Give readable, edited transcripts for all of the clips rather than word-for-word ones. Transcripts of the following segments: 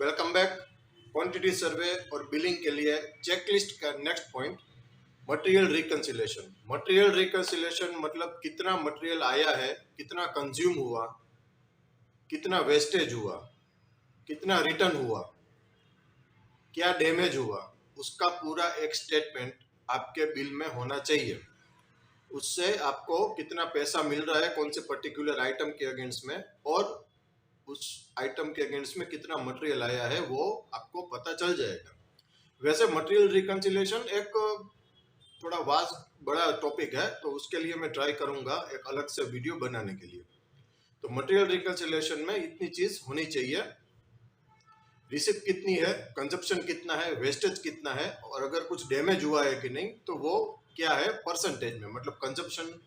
Welcome back. Quantity survey और billing के लिए चेकलिस्ट का next point material reconciliation. Material reconciliation मतलब कितना मटेरियल आया है, कितना कंज्यूम हुआ, कितना वेस्टेज हुआ, कितना रिटर्न हुआ, क्या डैमेज हुआ, उसका पूरा एक स्टेटमेंट आपके बिल में होना चाहिए। उससे आपको कितना पैसा मिल रहा है कौन से पर्टिकुलर आइटम के अगेंस्ट में, और उस आइटम के अगेंस्ट में कितना मटेरियल आया है वो आपको पता चल जाएगा। वैसे मटेरियल रिकंसिलेशन एक थोड़ा वास्ट बड़ा टॉपिक है, तो उसके लिए मैं ट्राई करूंगा एक अलग से वीडियो बनाने के लिए। तो मटेरियल रिकंसिलेशन में इतनी चीज होनी चाहिए: रिसिप्ट कितनी है, कंजप्शन कितना है, वेस्टेज कितना है, और अगर कुछ डैमेज हुआ है कि नहीं तो वो क्या है परसेंटेज में, मतलब कंजप्शन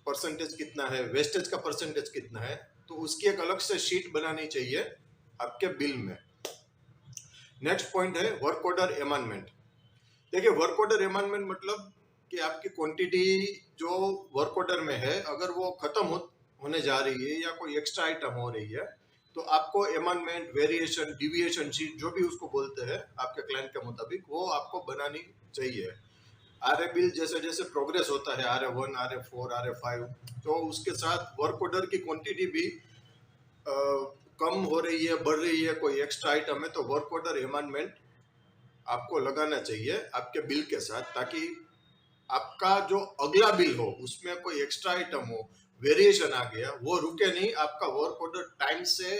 परसेंटेज कितना है, वेस्टेज का परसेंटेज कितना है। तो उसकी एक अलग से शीट बनानी चाहिए आपके बिल में। नेक्स्ट पॉइंट है वर्क ऑर्डर अमेंडमेंट। देखिए, वर्क ऑर्डर अमेंडमेंट मतलब कि आपकी क्वांटिटी जो वर्क ऑर्डर में है अगर वो खत्म होने जा रही है या कोई एक्स्ट्रा आइटम हो रही है, तो आपको अमेंडमेंट, वेरिएशन, डिविएशन शीट जो भी उसको बोलते हैं आपके क्लाइंट के मुताबिक, वो आपको बनानी चाहिए। आर ए बिल जैसे जैसे प्रोग्रेस होता है, RA1, RA4, RA5, तो उसके साथ वर्क ऑर्डर की क्वांटिटी भी कम हो रही है, बढ़ रही है, कोई एक्स्ट्रा आइटम है, तो वर्क ऑर्डर अमेंडमेंट आपको लगाना चाहिए आपके बिल के साथ, ताकि आपका जो अगला बिल हो उसमें कोई एक्स्ट्रा आइटम हो, वेरिएशन आ गया, वो रुके नहीं, आपका वर्क ऑर्डर टाइम से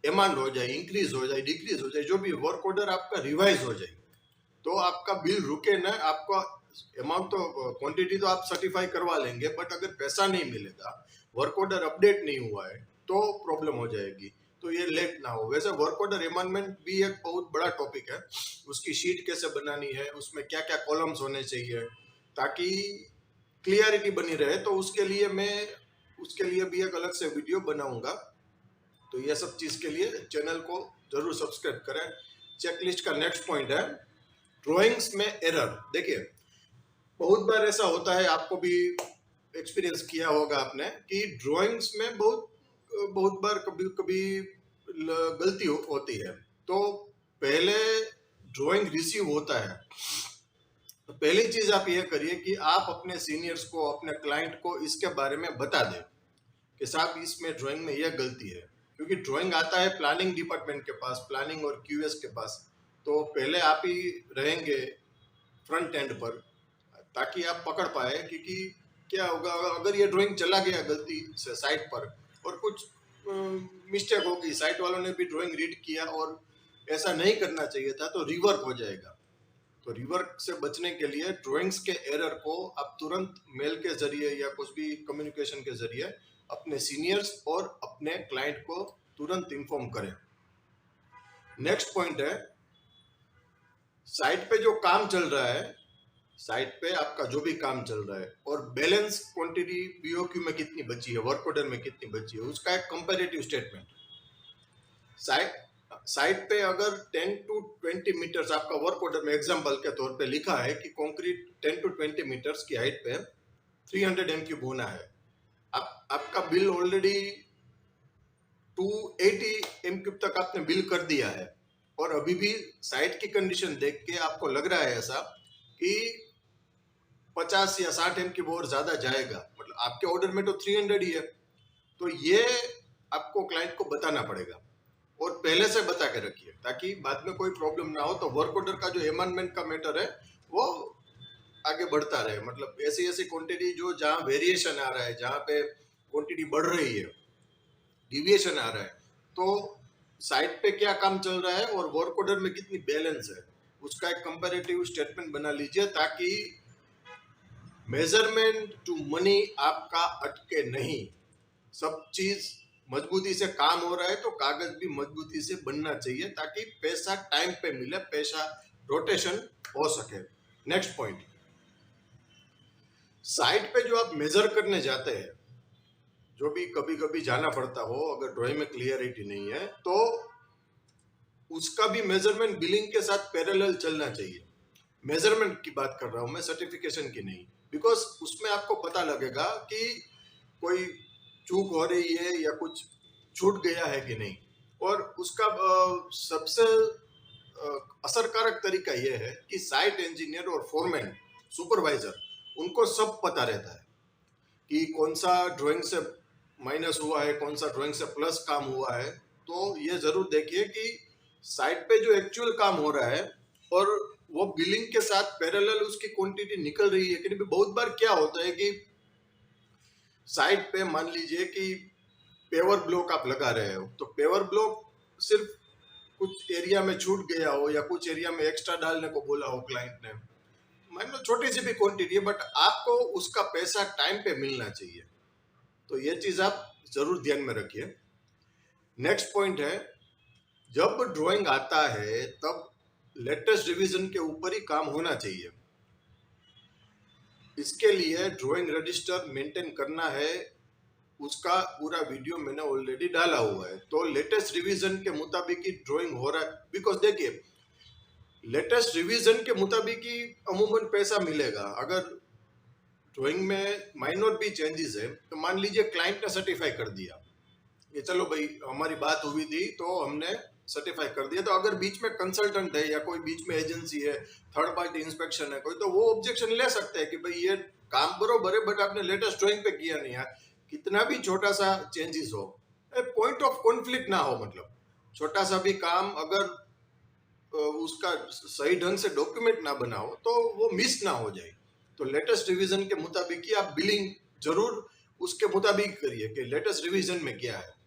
अमाउंट हो जाए, इंक्रीज हो जाए, डिक्रीज हो जाए, जो भी वर्क ऑर्डर आपका रिवाइज हो जाए, तो आपका बिल रुके ना। आपका अमाउंट तो क्वांटिटी तो आप सर्टिफाई करवा लेंगे, बट अगर पैसा नहीं मिलेगा, वर्क ऑर्डर अपडेट नहीं हुआ है, तो प्रॉब्लम हो जाएगी। तो ये लेट ना हो। वैसे वर्क ऑर्डर अमेंडमेंट भी एक बहुत बड़ा टॉपिक है। उसकी शीट कैसे बनानी है, उसमें क्या क्या कॉलम्स होने चाहिए ताकि क्लियरिटी बनी रहे, तो उसके लिए भी एक अलग से वीडियो बनाऊंगा। तो ये सब चीज के लिए चैनल को जरूर सब्सक्राइब करें। चेकलिस्ट का नेक्स्ट पॉइंट है ड्राइंग्स में एरर। देखिए, बहुत बार ऐसा होता है, आपको भी एक्सपीरियंस किया होगा आपने, कि ड्राइंग्स में बहुत बहुत बार कभी कभी गलती होती है। तो पहले ड्राइंग रिसीव होता है, तो पहली चीज आप ये करिए कि आप अपने सीनियर्स को, अपने क्लाइंट को इसके बारे में बता दें कि साहब इसमें ड्राइंग में यह गलती है। क्योंकि ड्राइंग आता है प्लानिंग डिपार्टमेंट के पास, प्लानिंग और QS के पास, तो पहले आप ही रहेंगे फ्रंट एंड पर, ताकि आप पकड़ पाए। क्योंकि क्या होगा अगर ये ड्राइंग चला गया गलती से साइट पर और कुछ मिस्टेक होगी, साइट वालों ने भी ड्राइंग रीड किया और ऐसा नहीं करना चाहिए था, तो रिवर्क हो जाएगा। तो रिवर्क से बचने के लिए ड्राइंग्स के एरर को आप तुरंत मेल के जरिए या कुछ भी कम्युनिकेशन के जरिए अपने सीनियर्स और अपने क्लाइंट को तुरंत इन्फॉर्म करें। नेक्स्ट पॉइंट है साइट पे जो काम चल रहा है, साइट पे आपका जो भी काम चल रहा है, और बैलेंस क्वांटिटी BOQ में कितनी बची है, वर्क ऑर्डर में कितनी बची है, उसका एक कंपैरेटिव स्टेटमेंट। साइट पे अगर 10 to 20 मीटर्स आपका वर्क ऑर्डर में एग्जांपल के तौर पे लिखा है कि कंक्रीट 10 to 20 मीटर्स की हाइट पे 300 M3 होना है, आपका बिल ऑलरेडी 280 M3 तक आपने बिल कर दिया है, और अभी भी साइट की कंडीशन देख के आपको लग रहा है ऐसा कि 50 या 60 M3 और ज्यादा जाएगा, मतलब आपके ऑर्डर में तो 300 ही है, तो ये आपको क्लाइंट को बताना पड़ेगा, और पहले से बता के रखिए ताकि बाद में कोई प्रॉब्लम ना हो। तो वर्क ऑर्डर का जो अमेंडमेंट का मैटर है वो आगे बढ़ता रहे, मतलब ऐसी ऐसी क्वांटिटी जो जहाँ वेरिएशन आ रहा है, जहाँ पे क्वांटिटी बढ़ रही है, डिविएशन आ रहा है, तो साइट पे क्या काम चल रहा है और वर्क ऑर्डर में कितनी बैलेंस है, उसका एक कंपैरेटिव स्टेटमेंट बना लीजिए, ताकि मेजरमेंट टू मनी आपका अटके नहीं। सब चीज मजबूती से काम हो रहा है तो कागज भी मजबूती से बनना चाहिए, ताकि पैसा टाइम पे मिले, पैसा रोटेशन हो सके। नेक्स्ट पॉइंट, साइट पे जो आप मेजर करने जाते हैं, जो भी कभी कभी जाना पड़ता हो, अगर ड्राइंग में क्लियरिटी नहीं है तो उसका भी मेजरमेंट बिलिंग के साथ पैरेलल चलना चाहिए। मेजरमेंट की बात कर रहा हूं मैं, सर्टिफिकेशन की नहीं, बिकॉज उसमें आपको पता लगेगा कि कोई चूक हो रही है या कुछ छूट गया है कि नहीं। और उसका सबसे असरकारक तरीका यह है कि साइट इंजीनियर और फोरमैन, सुपरवाइजर, उनको सब पता रहता है कि कौन सा ड्राइंग से माइनस हुआ है, कौन सा ड्राइंग से प्लस काम हुआ है। तो ये जरूर देखिए कि साइट पे जो एक्चुअल काम हो रहा है और वो बिलिंग के साथ पैरेलल उसकी क्वांटिटी निकल रही है कि नहीं। बहुत बार क्या होता है कि साइट पे मान लीजिए कि पेवर ब्लॉक आप लगा रहे हो, तो पेवर ब्लॉक सिर्फ कुछ एरिया में छूट गया हो या कुछ एरिया में एक्स्ट्रा डालने को बोला हो क्लाइंट ने, मान लो छोटी सी भी क्वांटिटी है, बट आपको उसका पैसा टाइम पे मिलना चाहिए। तो ये चीज आप जरूर ध्यान में रखिए। नेक्स्ट पॉइंट है, जब ड्राइंग आता है तब लेटेस्ट रिवीजन के ऊपर ही काम होना चाहिए। इसके लिए ड्राइंग रजिस्टर मेंटेन करना है, उसका पूरा वीडियो मैंने ऑलरेडी डाला हुआ है। तो लेटेस्ट रिवीजन के मुताबिक ही ड्राइंग हो रहा है, बिकॉज देखिए लेटेस्ट रिवीजन के मुताबिक ही अमूमन पैसा मिलेगा। अगर ड्राइंग में माइनर भी चेंजेस है, तो मान लीजिए क्लाइंट ने सर्टिफाई कर दिया ये चलो भाई हमारी बात हुई थी तो हमने सर्टिफाई कर दिया, तो अगर बीच में कंसल्टेंट है या कोई बीच में एजेंसी है, थर्ड पार्टी इंस्पेक्शन है कोई, तो वो ऑब्जेक्शन ले सकते हैं कि भाई ये काम बरोबर है बट आपने लेटेस्ट ड्राइंग पे किया नहीं है। कितना भी छोटा सा चेंजेस हो, पॉइंट ऑफ कॉन्फ्लिक्ट ना हो, मतलब छोटा सा भी काम अगर उसका सही ढंग से डॉक्यूमेंट ना बनाओ तो वो मिस ना हो जाए। तो लेटेस्ट रिवीजन के मुताबिक ही आप बिलिंग जरूर उसके मुताबिक करिए कि लेटेस्ट रिवीजन में क्या है।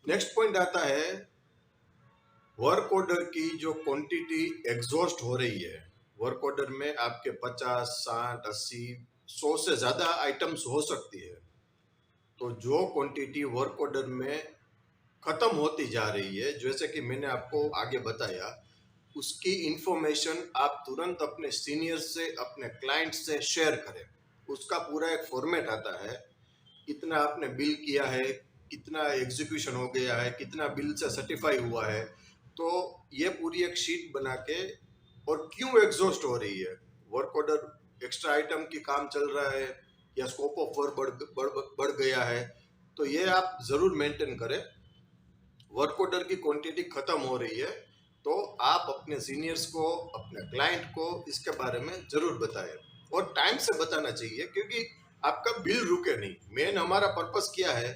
नेक्स्ट पॉइंट आता है, वर्क ऑर्डर की जो क्वांटिटी एग्जॉस्ट हो रही है। वर्क ऑर्डर में आपके 50, 60, 80, 100 से ज्यादा आइटम्स हो सकती है। तो जो क्वांटिटी वर्क ऑर्डर में खत्म होती जा रही है, जैसे कि मैंने आपको आगे बताया, उसकी इंफॉर्मेशन आप तुरंत अपने सीनियर से, अपने क्लाइंट से शेयर करें। उसका पूरा एक फॉर्मेट आता है, कितना आपने बिल किया है, कितना एग्जीक्यूशन हो गया है, कितना बिल से सर्टिफाई हुआ है। तो ये पूरी एक शीट बना के, और क्यों एग्जॉस्ट हो रही है, वर्क ऑर्डर एक्स्ट्रा आइटम की काम चल रहा है या स्कोप ऑफ वर्क बढ़ गया है, तो ये आप जरूर मेंटेन करें। वर्क ऑर्डर की क्वांटिटी खत्म हो रही है तो आप अपने सीनियर्स को, अपने क्लाइंट को इसके बारे में जरूर बताएं, और टाइम से बताना चाहिए क्योंकि आपका बिल रुके नहीं। मेन हमारा पर्पस क्या है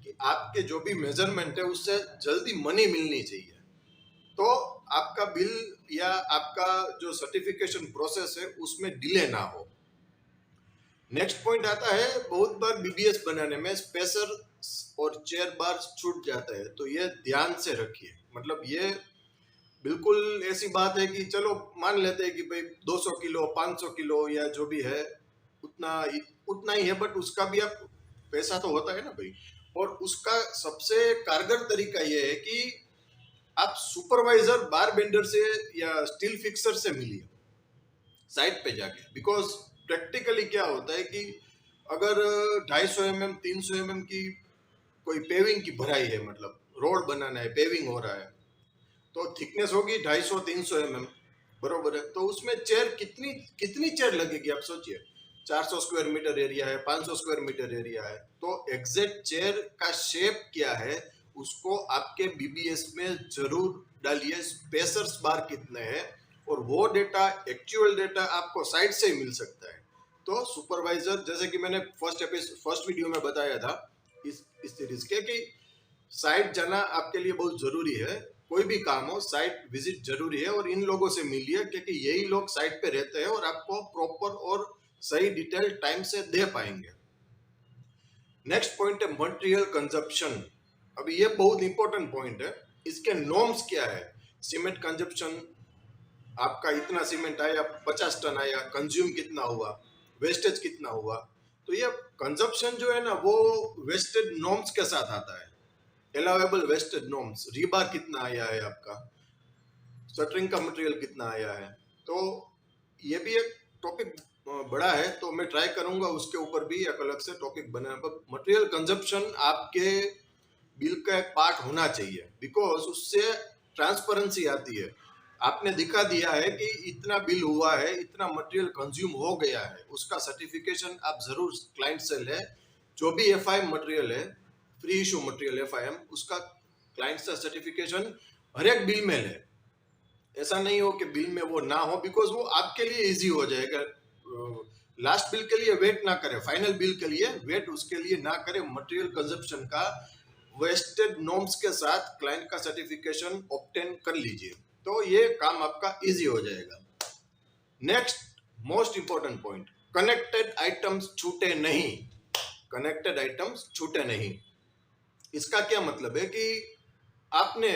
कि आपके जो भी मेजरमेंट है उससे जल्दी मनी मिलनी चाहिए, तो आपका बिल या आपका जो सर्टिफिकेशन प्रोसेस है उसमें डिले ना हो। नेक्स्ट पॉइंट आता है, बहुत बार बीबीएस बनाने में स्पेसर और चेयर बार छूट जाता है, तो ये ध्यान से रखिए। मतलब ये बिल्कुल ऐसी बात है कि चलो मान लेते हैं कि भाई 200 किलो, 500 किलो या जो भी है उतना उतना ही है, बट उसका भी आप पैसा तो होता है ना भाई। और उसका सबसे कारगर तरीका ये है कि आप सुपरवाइजर बार बेंडर से या स्टील फिक्सर से मिलिए साइट पे जाके। बिकॉज प्रैक्टिकली क्या होता है कि अगर 250 mm 300 mm की कोई पेविंग की भराई है, मतलब रोड बनाना है, पेविंग हो रहा है, तो थिकनेस होगी 250-300 mm, बरोबर है। तो उसमें चेयर कितनी कितनी चेयर लगेगी आप सोचिए। 400 स्क्वायर मीटर एरिया है, 500 स्क्वायर मीटर एरिया है, तो एग्जैक्ट चेयर का शेप क्या है उसको आपके बीबीएस में जरूर डालिए, स्पेसर्स बार कितने हैं, और वो डेटा, एक्चुअल डेटा आपको साइट से ही मिल सकता है। तो सुपरवाइजर, जैसे कि मैंने फर्स्ट वीडियो में बताया था इस सीरीज के, कि साइट जाना आपके लिए बहुत जरूरी है। कोई भी काम हो साइट विजिट जरूरी है, और इन लोगों से मिलिए क्योंकि यही लोग साइट पे रहते हैं और आपको प्रॉपर और सही डिटेल टाइम से दे पाएंगे। नेक्स्ट पॉइंट है मटेरियल कंजप्शन। अभी ये बहुत इंपॉर्टेंट पॉइंट है। इसके नॉर्म्स क्या है। सीमेंट कंजप्शन, आपका इतना सीमेंट आया, 50 टन आया, कंज्यूम कितना हुआ, वेस्टेज कितना हुआ। तो ये कंजप्शन जो है ना वो वेस्टेज नॉर्म्स के साथ आता है। एलावेबल वेस्टेज नॉर्म्स, रीबार कितना आया है आपका, शटरिंग का मटेरियल कितना आया है। तो ये भी एक टॉपिक बड़ा है, तो मैं ट्राई करूंगा उसके ऊपर भी एक अलग से टॉपिक बनाने पर। मटेरियल कंजप्शन आपके बिल का एक पार्ट होना चाहिए, बिकॉज उससे ट्रांसपेरेंसी आती है। आपने दिखा दिया है कि इतना बिल हुआ है, इतना मटेरियल कंज्यूम हो गया है, उसका सर्टिफिकेशन आप जरूर क्लाइंट से लें। जो भी एफआईएम मटेरियल है, फ्री इशू मटेरियल एफआईएम, उसका क्लाइंट का सर्टिफिकेशन हर एक बिल में ले। ऐसा नहीं हो कि बिल में वो ना हो, बिकॉज वो आपके लिए इजी हो जाएगा। लास्ट बिल के लिए वेट ना करें, फाइनल बिल के लिए वेट उसके लिए ना करें। मटेरियल कंजप्शन का वेस्टेड नॉर्म्स के साथ क्लाइंट का सर्टिफिकेशन ऑब्टेन कर लीजिए, तो ये काम आपका इजी हो जाएगा। Next most important point, connected items छूटे नहीं। कनेक्टेड आइटम्स छूटे नहीं, इसका क्या मतलब है कि आपने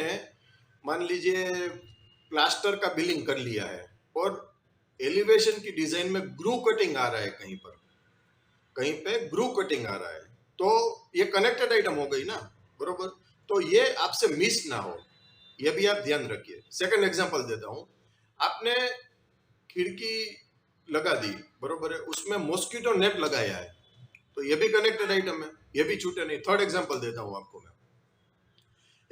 मान लीजिए प्लास्टर का बिलिंग कर लिया है और एलिवेशन की डिजाइन में ग्रू कटिंग आ रहा है, कहीं पे ग्रू कटिंग आ रहा है, तो ये कनेक्टेड आइटम हो गई ना, बरोबर। तो ये आपसे मिस ना हो, ये भी आप ध्यान रखिए। सेकंड एग्जांपल देता हूं, आपने खिड़की लगा दी, बरोबर है, उसमें मॉस्किटो नेट लगाया है, तो ये भी कनेक्टेड आइटम है, ये भी छूटे नहीं। थर्ड एग्जांपल देता हूं आपको मैं,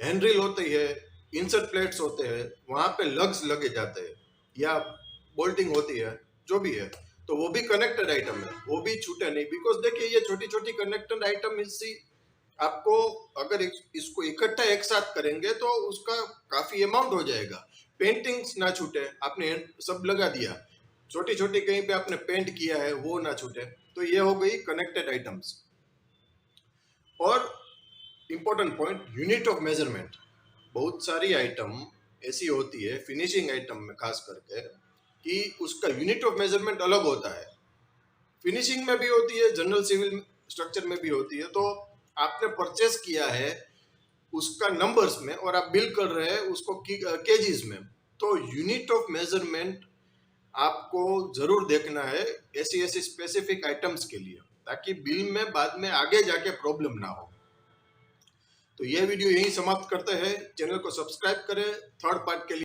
हैंडरिल होती है, इंसर्ट प्लेट्स होते हैं, वहां पे लग्स लगे जाते हैं या बोल्टिंग होती है, जो भी है, तो वो भी कनेक्टेड आइटम है, वो भी छूटे नहीं। बिकॉज देखिए ये छोटी छोटी कनेक्टेड आइटम इससे आपको अगर इसको इकट्ठा एक साथ करेंगे तो उसका काफी अमाउंट हो जाएगा। पेंटिंग्स ना छूटे, आपने सब लगा दिया, छोटी छोटी कहीं पे आपने पेंट किया है वो ना छूटे, तो ये हो गई कनेक्टेड आइटम्स। और important point, unit of measurement. बहुत सारी आइटम ऐसी होती है फिनिशिंग आइटम में खास करके कि उसका यूनिट ऑफ मेजरमेंट अलग होता है। फिनिशिंग में भी होती है, जनरल सिविल स्ट्रक्चर में भी होती है। तो आपने परचेस किया है उसका नंबर्स में और आप बिल कर रहे हैं उसको केजीज में, तो यूनिट ऑफ मेजरमेंट आपको जरूर देखना है ऐसी ऐसी स्पेसिफिक आइटम्स के लिए, ताकि बिल में बाद में आगे जाके प्रॉब्लम ना हो। तो यह वीडियो यहीं समाप्त करते हैं। चैनल को सब्सक्राइब करें थर्ड पार्ट के लिए।